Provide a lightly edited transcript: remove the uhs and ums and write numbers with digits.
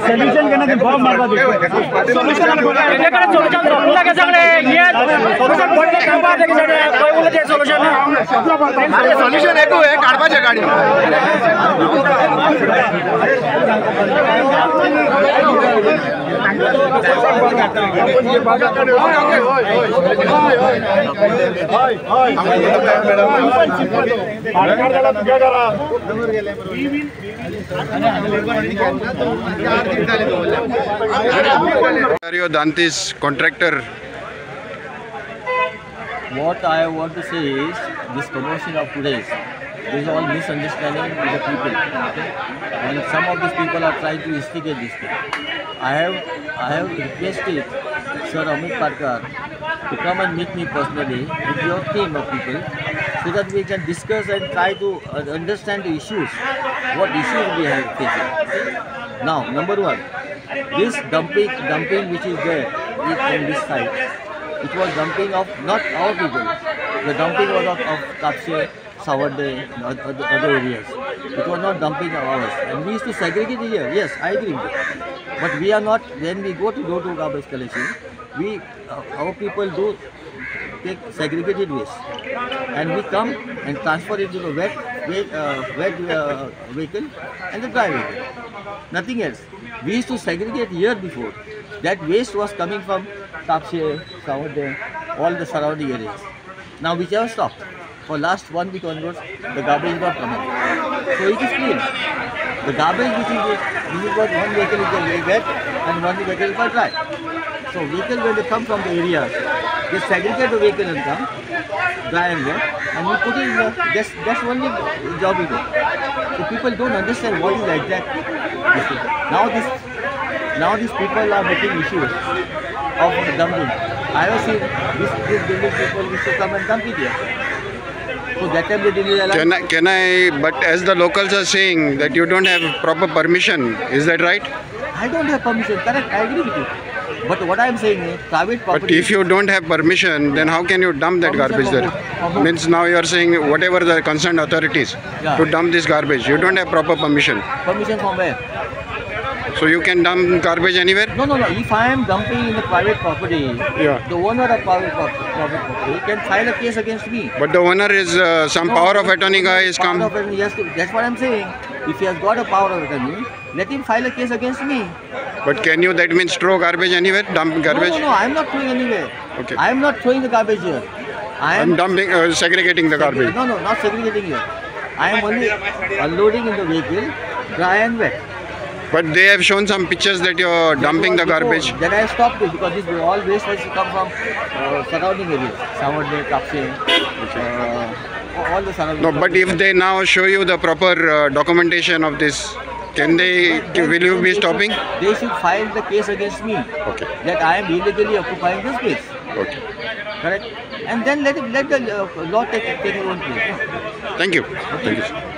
Solution के ना बहुत मारता सोल्यूशन सोल्यूशन एक आहे काढवायच्या गाडी Dantis contractor. What I want to say is this promotion of today's, there is all misunderstanding with the people, okay? And some of these people are trying to instigate this thing. I have requested Sir Amit Parkar to come and meet me personally with your team of people so that we can discuss and try to understand the issues, what issues we have facing. Now, number one, this dumping which is there on this side, it was dumping of not our people. The dumping was of Kapse, Savarde, other areas. It was not dumping of ours. And we used to segregate it here. Yes, I agree with it. But we are not, when we go to garbage collection, our people do take segregated waste. And we come and transfer it to the wet vehicle and the dry vehicle. Nothing else. We used to segregate here before. That waste was coming from Kapse, Savarde, all the surrounding areas. Now we have stopped. For last 1 week onwards, the garbage is not coming. So it is clean. The garbage which is what one vehicle is wet and one vehicle is dry. So vehicle when they come from the areas, they segregate the vehicle and come, dry and wet, and we put it in the, that's only job we do. So people don't understand what is the exact issue. Now these people are making issues of dumping. I have seen this building people used to come and dump it here. So that time they didn't allow. Can I? But as the locals are saying that you don't have proper permission, is that right? I don't have permission. Correct. I agree with you. But what I am saying is private property. But if you don't have permission, then how can you dump that garbage there? Means now you are saying whatever the concerned authorities to dump this garbage. You don't have proper permission. Permission from where? So you can dump garbage anywhere? No. If I am dumping in the private property, the owner of private property can file a case against me. But the owner is some power of attorney guy is come. That's what I am saying. If he has got a power of attorney, let him file a case against me. But can you, that means throw garbage anywhere, dump garbage? No, I am not throwing anywhere. Okay. I am not throwing the garbage here. I am dumping, segregating the garbage. No, not segregating here. I am only unloading in the vehicle, dry and wet. But they have shown some pictures that you are dumping the garbage. Then I have stopped it because this all waste has to come from surrounding areas. Savarde, Kapse, all the surrounding. No, but if they now show you the proper documentation of this, can they, will you be stopping? They should file the case against me. Okay. That I am illegally occupying this space. Okay. Correct? And then let the law take its own place. Thank you. Thank you.